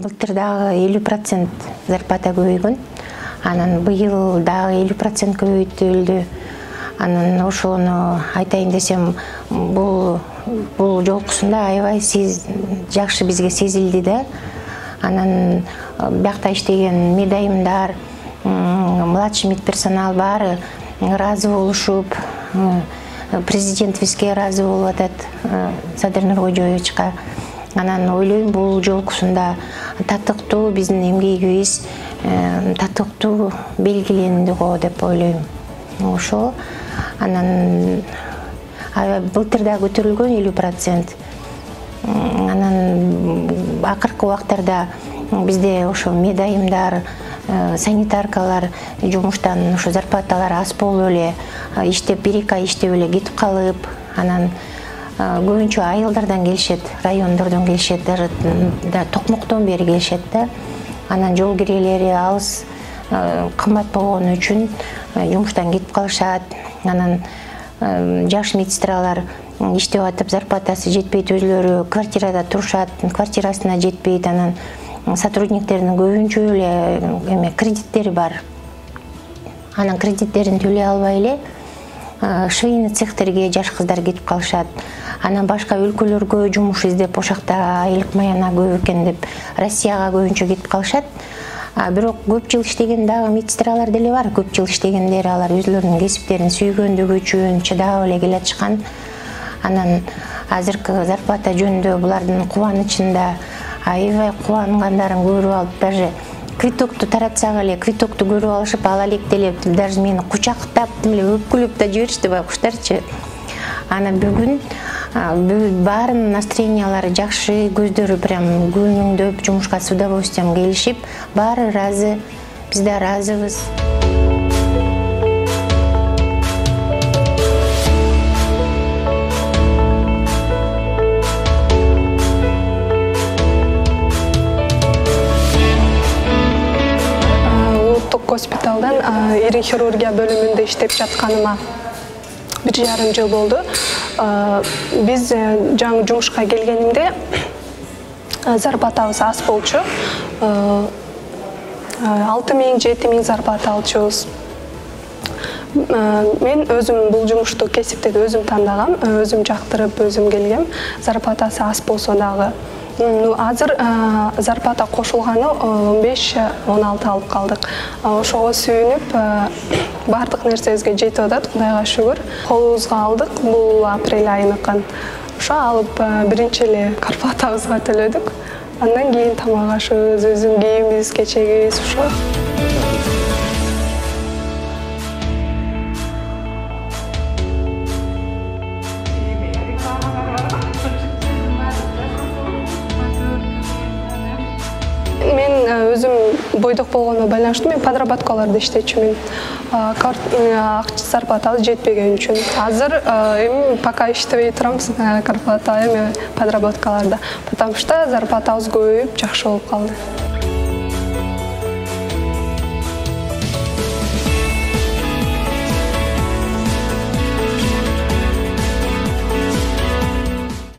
Былтыр дагы 50% зарплата көбөйгөн. Анан быйыл дагы 50% көбөйтүлдү. Анан ошону айтайын десем, бул жолкусунда аябай жакшы бизге сезилди да. Анан биякта иштеген медайымдар, младший медперсонал баары ыраазы болушуп, президентибизге ыраазы болуп атат, Садыр Нуркожоевичка. Анан ойлойм, бул жолкусунда татыктуу биздин эмгегибиз татыктуу белгиленди го деп ойлойм. Ошо анан былтыр да көтөрүлгөн 50%. Анан акыркы убактарда бизде ошо медайымдар, санитаркалар жумуштан ошо зарплаталары аз болуп эле, иштеп 1-2 ай иштеп эле кетип калып, анан көбүнчө айылдардан келишет, райондордон келишет, да Токмоктон бери келишет да. Анан жол кирелери алыс, кымбат болгон үчүн жумуштан кетип калышат. Анан жаш медсестралар иштеп атып, зарплатасы жетпейт, өзлөрү квартирада турушат, квартирасына жетпейт. Анан сотрудниктердин көбүнчө эле кредиттери бар. Анан кредиттерин төлөй албай эле швейный цехтерге жаш кыздар кетип калышат. Анан башка өлкөлөргө жумуш издеп, ошакта айлык маяна көп экен деп Россияга көбүнчө кетип калышат. Бирок көп жыл иштеген дагы медсестралар деле бар. Көп жыл иштегендер, алар өзлөрүнүн кесиптерин сүйгөндүгү үчүн чыдап эле келатышкан. Анан азыркы зарплата жөнүндө булардын кубанычында аябай кубангандарын көрүп алып, даже квитокту таратсак эле, квитокту көрүп алышып, ала элек делеп, даже мени кучактап, өпкүлөп да жиберишти байкуштарчы. Анан бүгүн баарынын настроениялары жакшы, көздөрү прям күнүңдөп, жумушка с удовольствием келишип, баары ыраазы, биз да ыраазыбыз. Улуттук госпиталдан ири хирургия бөлүмүндө иштеп жатканыма 1,5 жыл болду. Биз жаңы жумушка келгенимде зарплатабыз аз болчу. 6000–7000 зарплата алчубуз. Мен өзүм бул жумушту кесипти өзүм тандагам, өзүм жактырып, өзүм келгем. Зарплатасы аз болсо дагы. Азыр зарплата кошулганы 15–16 алып калдык. Ошого сүйүнүп, бардык нерсебизге жетип атат, Кудайга шүгүр. Колубузга алдык, бул апрель айыныкын. Ошо алып биринчи эле зарплатабызга төлөдүк. Андан кийин тамак ашыбыз, өзүм кийимибиз, кечегибиз ошо. Мен өзүм бойдок болгонуна байланыштуу мен подработкаларда иштечүмүн. Зарплатабыз жетпеген үчүн. Азыр эми пока иштебей турам, зарплата эми подработкаларда. Потому что зарплатабыз көбөйүп, жакшы болуп калды.